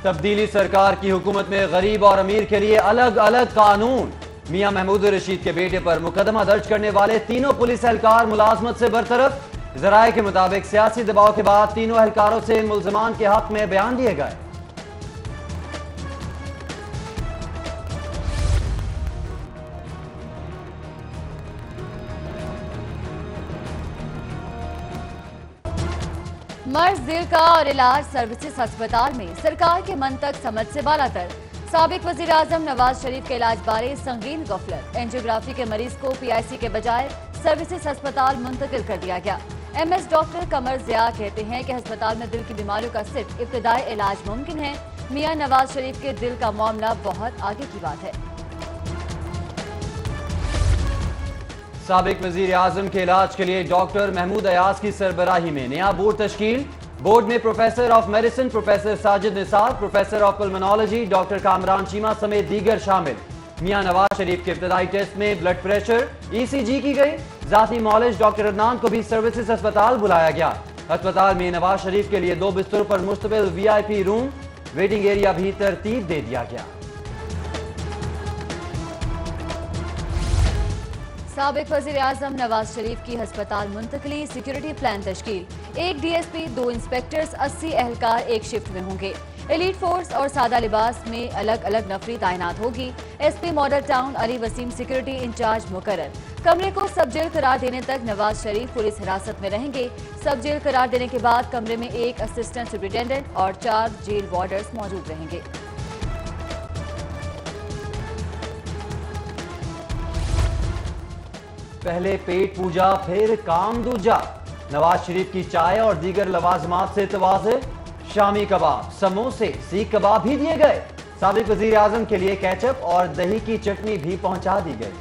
तब्दीली सरकार की हुकूमत में गरीब और अमीर के लिए अलग अलग कानून। मियां महमूद रशीद के बेटे पर मुकदमा दर्ज करने वाले तीनों पुलिस एहलकार मुलाजमत से बरतरफ। जराये के मुताबिक सियासी दबाव के बाद तीनों एहलकारों से मुल्जमान के हक में बयान दिए गए। मर्ज दिल का और इलाज सर्विसेज अस्पताल में सरकार के मंतक समझ से बालातर। साबिक वजीर आजम नवाज शरीफ के इलाज बारे संगीन गफलत। एंजियोग्राफी के मरीज को पीआईसी के बजाय सर्विसेज अस्पताल मुंतकिल कर दिया गया। एमएस डॉक्टर कमर जिया कहते हैं कि अस्पताल में दिल की बीमारियों का सिर्फ इब्तदाई इलाज मुमकिन है। मियां नवाज शरीफ के दिल का मामला बहुत आगे की बात है। साबिक वजीर आजम के इलाज के लिए डॉक्टर महमूद अयाज की सरबराही में नया बोर्ड तश्कील। बोर्ड में professor of medicine professor Sajid Nisar, professor of pulmonology doctor Kamran Cheema समेत दीगर शामिल। मियां नवाज शरीफ के इब्तदाई टेस्ट में ब्लड प्रेशर ईसीजी की गई। जाती मॉलिज डॉक्टर अदनान को भी सर्विसेज अस्पताल बुलाया गया। अस्पताल में नवाज शरीफ के लिए 2 बिस्तरों पर मुश्तमिल वीआईपी रूम, वेटिंग एरिया भी तरतीब दे दिया गया। साबिक वजीर आजम नवाज शरीफ की अस्पताल मुंतकली। सिक्योरिटी प्लान तश्कील। 1 डीएसपी, 2 इंस्पेक्टर्स, 80 एहलकार एक शिफ्ट में होंगे। एलीट फोर्स और सादा लिबास में अलग अलग नफरी तैनात होगी। SP model town Ali Waseem security in-charge मुकर्रर। कमरे को सब जेल करार देने तक नवाज शरीफ पुलिस हिरासत में रहेंगे। सब जेल करार देने के बाद कमरे में 1 असिस्टेंट सुपरिटेंडेंट और 4 जेल वार्डर्स मौजूद रहेंगे। पहले पेट पूजा फिर काम दूजा। नवाज शरीफ की चाय और दीगर लवाजमात से तवाज़े। शामी कबाब, समोसे, सीख कबाब भी दिए गए। साबिक वजीर आजम के लिए केचप और दही की चटनी भी पहुंचा दी गई।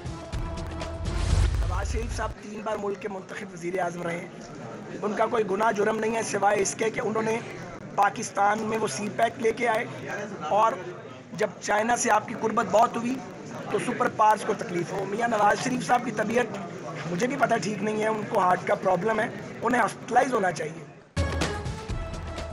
नवाज शरीफ साहब 3 बार मुल्क के मुंतखब वजीर आजम रहे। उनका कोई गुनाह जुर्म नहीं है सिवाय इसके कि उन्होंने पाकिस्तान में वो सी पैक लेके आए और जब चाइना से आपकी कुर्बत बहुत हुई तो सुपर पावर्स को तकलीफ हो। मियां नवाज शरीफ साहब की तबीयत मुझे भी पता ठीक नहीं है, उनको हार्ट का प्रॉब्लम है, उन्हें हॉस्पिटलाइज होना चाहिए।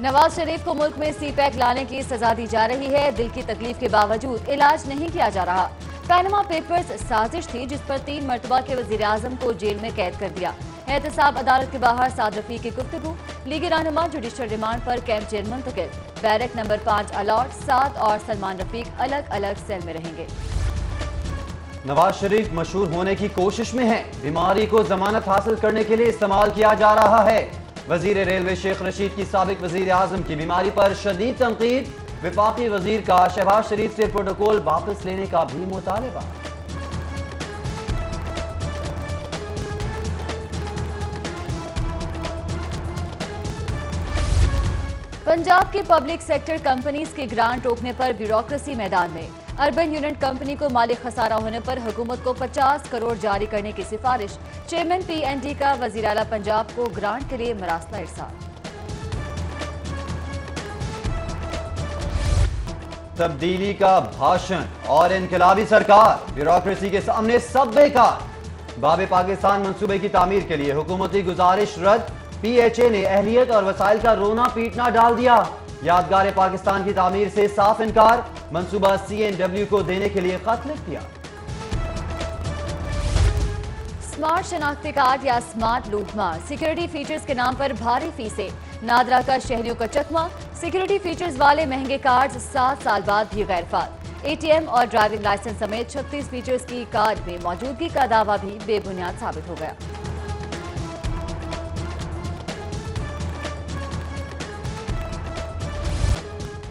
नवाज शरीफ को मुल्क में सी पैक लाने की सजा दी जा रही है। दिल की तकलीफ के बावजूद इलाज नहीं किया जा रहा। पैनमा पेपर्स साजिश थी जिस पर 3 मरतबा के वजीर आजम को जेल में कैद कर दिया। एहतसाब अदालत के बाहर साद रफीक की गुफ्तगू। लीगी रहनुमा जुडिशल रिमांड पर कैंप जेल मुंतकिल। Barrack number 5 allot. साद और सलमान रफीक अलग अलग सेल में रहेंगे। नवाज शरीफ मशहूर होने की कोशिश में है। बीमारी को जमानत हासिल करने के लिए इस्तेमाल किया जा रहा है। वजीर रेलवे शेख रशीद की साबिक वजीर आजम की बीमारी पर शदीद तनकीद। विफाकी वजीर का शहबाज शरीफ से प्रोटोकॉल वापस लेने का भी मुतालबा। पंजाब के पब्लिक सेक्टर कंपनीज की ग्रांट रोकने पर ब्यूरोक्रेसी मैदान में। अर्बन यूनिट कंपनी को माली खसारा होने पर हुकूमत को 50 करोड़ जारी करने की सिफारिश। चेयरमैन पीएनडी का वजीर आला पंजाब को ग्रांट के लिए मरासला इरसाल। तब्दीली का भाषण और इनकलाबी सरकार, ब्यूरोक्रेसी के सामने सब बेकार। बाबे पाकिस्तान मंसूबे की तामीर के लिए हुकूमती गुजारिश रद्द। पीएचए ने अहलियत और वसाइल का रोना पीटना डाल दिया। यादगार पाकिस्तान की तामीर से साफ इनकार। मंसूबा सीएनडब्ल्यू को देने के लिए खत लिख दिया। स्मार्ट शनाख्ती कार्ड या स्मार्ट लूटमार। सिक्योरिटी फीचर्स के नाम पर भारी फीसें। नादरा का शहरियों का चकमा। सिक्योरिटी फीचर्स वाले महंगे कार्ड 7 साल बाद भी गैरफाल। एटीएम और ड्राइविंग लाइसेंस समेत 36 फीचर्स की कार्ड में मौजूदगी का दावा भी बेबुनियाद साबित हो गया।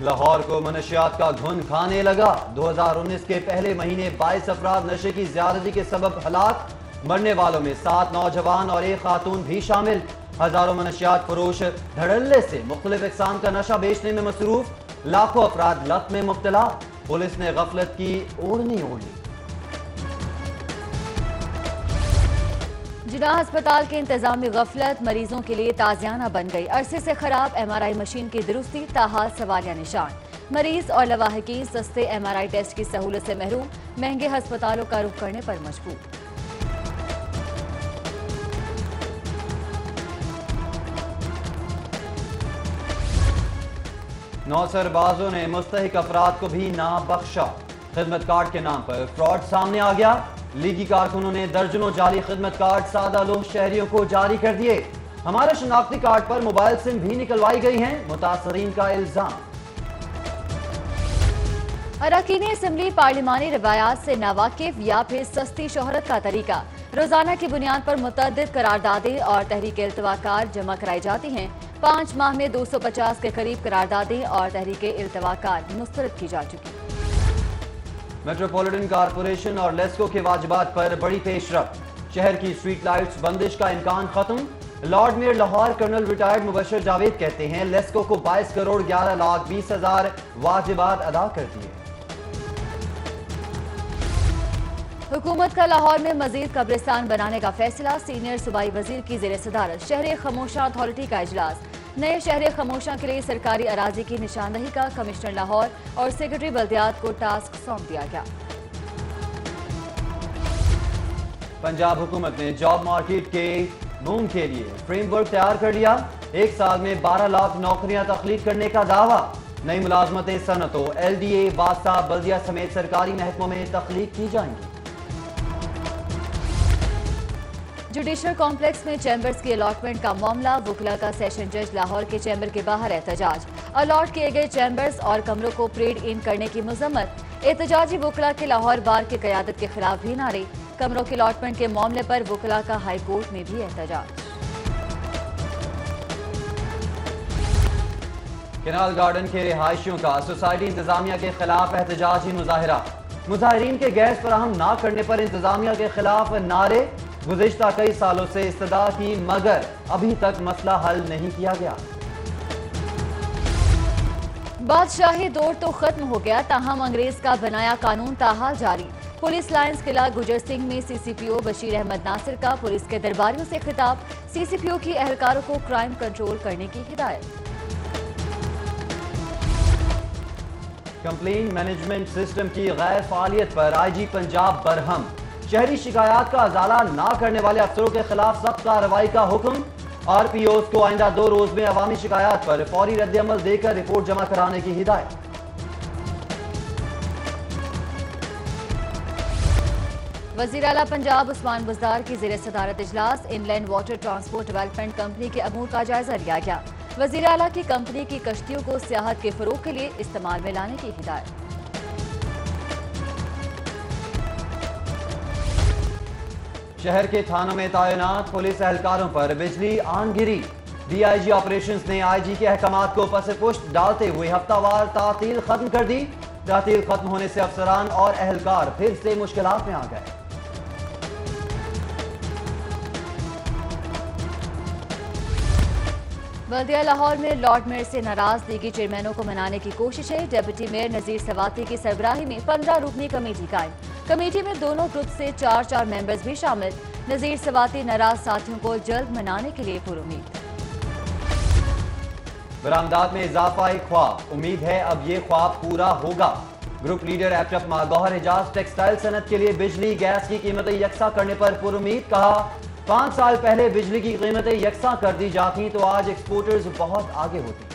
लाहौर को मनशियात का घुन खाने लगा। 2019 के पहले महीने 22 अफराद नशे की ज्यादती के सबब हलाक। मरने वालों में 7 नौजवान और 1 खातून भी शामिल। हजारों मनशियात फरोश धड़ल्ले से मुख्तलिफ इकसाम का नशा बेचने में मसरूफ। लाखों अफराद लत में मुब्तला। पुलिस ने गफलत की ओढ़नी ओढ़ी। जिनाह अस्पताल के इंतजामी गफलत मरीजों के लिए ताजियाना बन गई। अरसे से खराब एमआरआई मशीन की दुरुस्ती ताहाल सवालिया निशान। मरीज और लवाहकीन सस्ते एमआरआई टेस्ट की सहूलत से महरूम। महंगे अस्पतालों का रुख करने पर मजबूर। नौसरबाजों ने मुस्तहिक अफराद को भी ना बख्शा। खिदमत कार्ड के नाम पर फ्रॉड सामने आ गया। लीगी कारकुनों ने दर्जनों जाली खिदमत कार्ड सादा लोग शहरियों को जारी कर दिए। हमारे शनाख्ती कार्ड पर मोबाइल सिम भी निकलवाई गई हैं, मुतासरीन का इल्जाम। अरकान असम्बली पार्लिमानी रवायात से नावाकिफ या फिर सस्ती शोहरत का तरीका। रोजाना की बुनियाद पर मुतअद्दिद करारदादें और तहरीक इल्तवाकार जमा कराई जाती हैं। 5 माह में 250 के करीब करारदादें और तहरीक इल्तवाकार मुस्तरद की जा चुकी। मेट्रोपॉलिटन कॉरपोरेशन और लेस्को के वाजिबात पर बड़ी पेशरफ। शहर की स्ट्रीट लाइट्स बंदिश का इम्कान खत्म। Lord mayor Lahore colonel retired Mubashir Javed कहते हैं लेस्को को 22 करोड़ 11 लाख 20 हजार वाजिबात अदा कर दिए। हुकूमत का लाहौर में मजीद कब्रिस्तान बनाने का फैसला। सीनियर सूबाई वजीर की जेर सदारत शहर खामोशा अथॉरिटी का इजलास। नए शहर खामोशा के लिए सरकारी अराजी की निशानदही का कमिश्नर लाहौर और सेक्रेटरी बल्दियात को टास्क सौंप दिया गया। पंजाब हुकूमत ने जॉब मार्केट के बूम के लिए फ्रेमवर्क तैयार कर लिया। 1 साल में 12 लाख नौकरियां तख्लीक करने का दावा। नई मुलाजमतें सनतों, LDA, वास्ता, बल्दिया समेत सरकारी महकमों में तख्लीक की जाएंगी। जुडिशल कॉम्प्लेक्स में चैम्बर्स की अलॉटमेंट का मामला। वुकला का सेशन जज लाहौर के चैम्बर के बाहर एहतजाज। अलॉट किए गए चैम्बर्स और कमरों को परेड इन करने की मजम्मत। एहतजाजी वुकला के लाहौर बार की क़यादत के खिलाफ भी नारे। कमरों की अलॉटमेंट के मामले पर वुकला का हाई कोर्ट में भी एहतजाज। केनाल गार्डन के रिहायशियों का सोसाइटी इंतजामिया के खिलाफ एहतजाजी मुजाहिरा। मुजाहिरीन के गैस फराहम न करने पर इंतजामिया के खिलाफ नारे। गुज़िश्ता कई सालों से इस्तदा की मगर अभी तक मसला हल नहीं किया गया। बादशाही दौर तो खत्म हो गया, ताहम अंग्रेज का बनाया कानून ताहाल जारी। पुलिस लाइन्स किला गुजर सिंह में CCPO बशीर अहमद नासिर का पुलिस के दरबारियों से खिताब। CCPO की एहलकारों को क्राइम कंट्रोल करने की हिदायत। कंप्लेन मैनेजमेंट सिस्टम की गैर फालियत पर IG पंजाब बरहम। शहरी शिकायत का अजाला न करने वाले अफसरों के खिलाफ सख्त कार्रवाई का हुक्म। RPOs को आइंदा 2 रोज में अवामी शिकायत पर फौरी रद्द-ए-अमल देकर रिपोर्ट जमा कराने की हिदायत। वजीर आला पंजाब उस्मान बुज़दार की जेर सदारत इजलास। Inland water transport development company के अमूर का जायजा लिया गया। वजीर आला की कंपनी की कश्तियों को सियाहत के फरोग के लिए इस्तेमाल में लाने की हिदायत। शहर के थानों में तैनात पुलिस एहलकारों पर बिजली आन गिरी। DIG ऑपरेशंस ने IG के अहकामात को पसे पुष्ट डालते हुए हफ्तावार तातील खत्म कर दी। तातील खत्म होने से अफसरान और एहलकार फिर से मुश्किलात में आ गए। बल्दिया लाहौर में लॉर्ड मेयर से नाराज लीगी चेयरमैनों को मनाने की कोशिशें। डिप्टी मेयर नजीर सवाती की सरबराही में 15 रुकनी कमेटी कायम। कमेटी में दोनों ग्रुप से 4 मेंबर्स भी शामिल। नजीर सवाती नाराज साथियों को जल्द मनाने के लिए पुरुमीद। बरामदात में इजाफा एक ख्वाब, उम्मीद है अब ये ख्वाब पूरा होगा। ग्रुप लीडर एपटफ गौहर एजाज टेक्सटाइल सनत के लिए बिजली गैस की कीमतें यकसा करने पर पुरुमीद। कहा 5 साल पहले बिजली की कीमतें यकसा कर दी जाती तो आज एक्सपोर्टर्स बहुत आगे होती।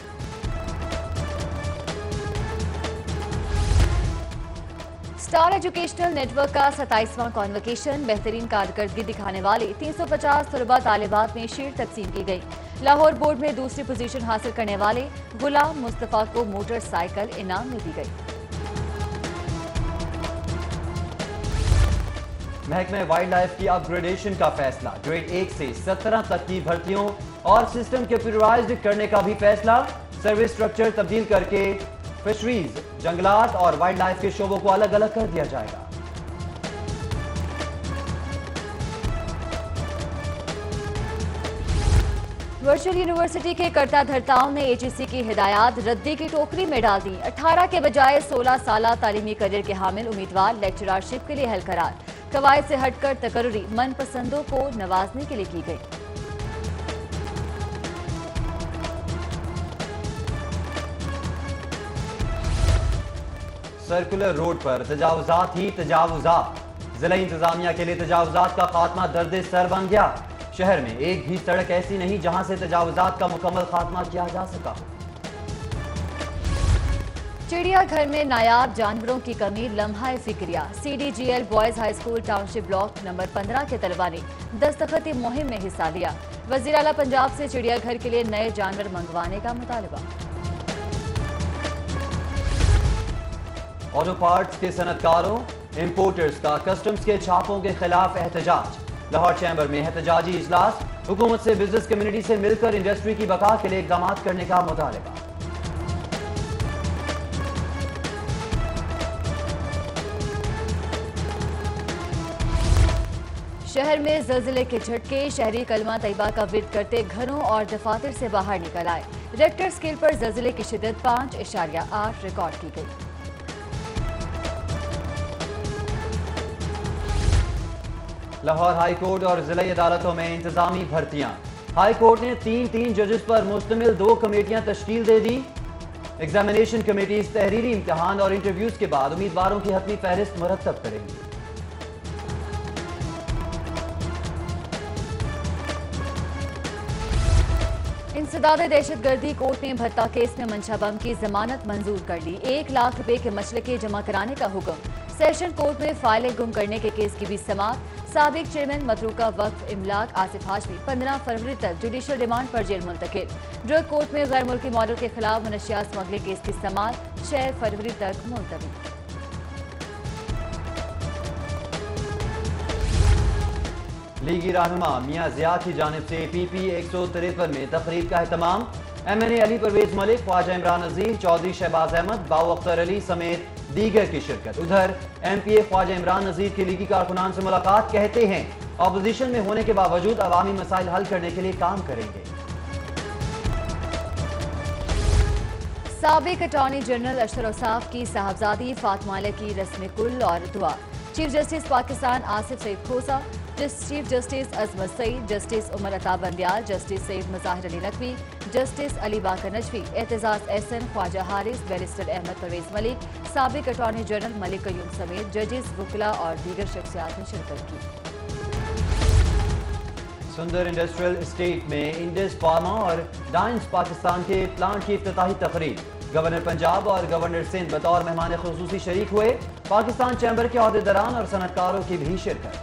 स्टार एजुकेशनल नेटवर्क का 27वां कॉन्वोकेशन। बेहतरीन कारकर्दगी दिखाने वाले 350 तलबा तालिबात में शील्ड तकसीम की गई। लाहौर बोर्ड में दूसरी पोजीशन हासिल करने वाले गुलाम मुस्तफा को मोटरसाइकिल इनाम में दी गई। महकमे वाइल्ड लाइफ की अपग्रेडेशन का फैसला। ग्रेड 1 से 17 तक की भर्तियों और सिस्टम कंप्यूटराइज्ड करने का भी फैसला। सर्विस स्ट्रक्चर तब्दील करके फिशरीज, जंगलात और वाइल्ड लाइफ के शोबों को अलग अलग कर दिया जाएगा। वर्चुअल यूनिवर्सिटी के कर्ता धर्ताओं ने AGC की हिदायत रद्दी की टोकरी में डाल दी। 18 के बजाय 16 साल तालीमी करियर के हामिल उम्मीदवार लेक्चररशिप के लिए हल करार। कवायद से हटकर तकर्री मनपसंदों को नवाजने के लिए की गई। सर्कुलर रोड पर तजावुजात ही तजावुजात। जिला इंतजामिया के लिए तजावुजात का खात्मा दर्द सर बन गया। शहर में एक भी सड़क ऐसी नहीं जहां से तजावुजात का मुकम्मल खात्मा किया जा सका। चिड़ियाघर में नायाब जानवरों की कमी लम्हा फिक्रिया। CDGL boys high school township block number 15 के तलबा ने दस्तखती मुहिम में हिस्सा लिया। वजीर आला पंजाब से चिड़ियाघर के लिए नए जानवर मंगवाने का मुतालबा। ऑटो पार्ट्स के सनतकारों इंपोर्टर्स का कस्टम्स के छापों के खिलाफ एहतजाज। लाहौर चैम्बर में एहतजाजी इजलास। हुकूमत से बिजनेस कम्युनिटी से मिलकर इंडस्ट्री की बका के लिए इकदाम करने का मुतालबा। शहर में ज़लज़ले के झटके। शहरी कलमा तैयबा का विद करते घरों और दफातर से बाहर निकल आए। रेक्टर स्केल पर ज़लज़ले की शिद्दत 5.8 रिकॉर्ड की गई। लाहौर हाई कोर्ट और जिला अदालतों में इंतजामी भर्तियां। हाई कोर्ट ने 3 जजेस पर मुश्तमिल 2 कमेटियां तश्कील दे दी। एग्जामिनेशन कमेटीज तहरीरी इम्तिहान और इंटरव्यूज के बाद उम्मीदवारों की हतमी फहरिस्त मुरतब करेंगी। इंसदाद दहशतगर्दी कोर्ट ने भत्ता केस में मंशा बम की जमानत मंजूर कर ली। 1 लाख रुपए के मसलके जमा कराने का हुक्म। सेशन कोर्ट में फाइलें गुम करने के केस की भी समाअत। साबिक चेयरमैन मतरूका वक्फ इमलाक आसिफ हाशमी 15 फरवरी तक जुडिशल रिमांड पर जेल मुंतकिल। ड्रग कोर्ट में गैर मुल्की मॉडल के खिलाफ मनशियात स्मगलिंग केस की समाअत 6 फरवरी तक मुलतवी। लीगी रहनुमा मियां जिया की जानिब से PP 153 में तकरीब का एहतमाम। MNA अली परवेज मलिक, ख्वाजा इमरान नजीर, चौधरी शहबाज अहमद, बाऊ अख्तर अली समेत दीगर की शिरकत। उधर MPA ख्वाजा इमरान नजीर की लीगी कारकुनान से मुलाकात। कहते हैं अपोजिशन में होने के बावजूद अवामी मसाइल हल करने के लिए काम करेंगे। साबिक अटॉर्नी जनरल अशर औसाफ की साहबजादी फातिमा की रस्म कुल और दुआ। चीफ जस्टिस पाकिस्तान आसिफ सईद खोसा, चीफ जस्टिस अजमत Saeed, justice Umar Ata Bandial, justice Saeed Mazahir Ali Naqvi, justice Ali बाकर नजवी, एतजाज एहसन, ख्वाजा हारिस, बैरिस्टर अहमद परवेज मलिक, साबिक अटॉर्नी जनरल मलिक कयूम समेत जजेस, वकला और दीगर शख्सियात ने शिरकत की। सुंदर इंडस्ट्रियल एस्टेट में इंडस फार्मा और डाइंस पाकिस्तान के प्लांट की इफ्तिताही तकरीब। गवर्नर पंजाब और गवर्नर सिंध बतौर मेहमान खुसूसी शरीक हुए। पाकिस्तान चैम्बर के अहदेदारान और सनतकारों की भी शिरकत।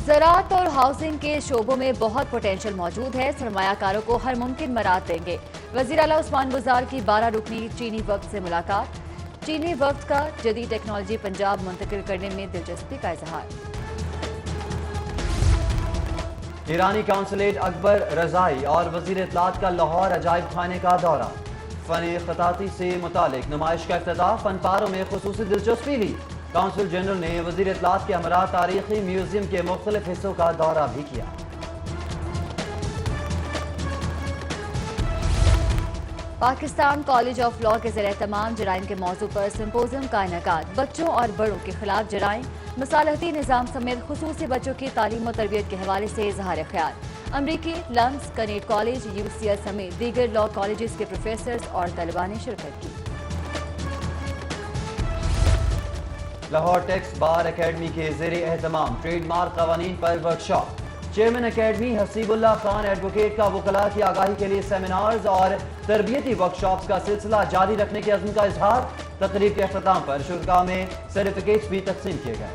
ज़राअत और हाउसिंग के शोबों में बहुत पोटेंशियल मौजूद है। सरमायाकारों को हर मुमकिन मराद देंगे। वज़ीर आला उस्मान गुजार की 12 रुकनी चीनी वक्त से मुलाकात। चीनी वक्त का जदीद टेक्नोलॉजी पंजाब मुंतकिल करने में दिलचस्पी का इजहार। ईरानी काउंसलेट अकबर रजाई और वजीर इत्तलात का लाहौर अजायब खाने का दौरा। फन खताती से मुतालिक नुमाइश का इफ्तिताह। फनपारों में खुसूसी दिलचस्पी ली। काउंसिल जनरल ने वजीर इत्तलात के हमरा तारीखी म्यूजियम के मुख्तलिफ हिस्सों का दौरा भी किया। पाकिस्तान कॉलेज ऑफ लॉ के ज़रिए तमाम जराइम के मौजू पर सिंपोजियम का इनेकाद। बच्चों और बड़ों के खिलाफ जराइम, मसालहती निज़ाम समेत खुसूसी बच्चों की तालीम और तरबियत के हवाले से इजहार ख्याल। अमरीकी लम्स, कनेट कॉलेज, UCL समेत दीगर लॉ कॉलेज के प्रोफेसर्स और तलबा ने शिरकत की। लाहौर टैक्स बार अकेडमी के ज़ेरे एहतमाम ट्रेडमार्क कवानीन पर workshop. Chairman academy Haseebullah Khan advocate का वकला की आगाही के लिए सेमिनार्स और तरबियती वर्कशॉप्स का सिलसिला जारी रखने के अज़्म का इजहार। तकरीब के अख्ताम पर शुरका में सर्टिफिकेट्स भी तकसीम किए गए।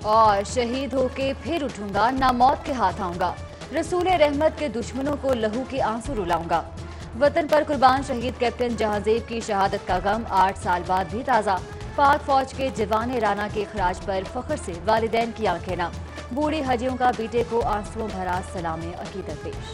और शहीद होके फिर उठूंगा, ना मौत के हाथ आऊंगा। रसूल रहमत के दुश्मनों को लहू के आंसू रुलाऊंगा। वतन पर कुर्बान शहीद कैप्टन जहांजेब की शहादत का गम 8 साल बाद भी ताज़ा। पाक फौज के जवान राना के खराज पर फख्र से वालिदैन की आंखें नम। बूढ़ी हजियों का बेटे को आंसुओं भरा सलाम अकीदत पेश।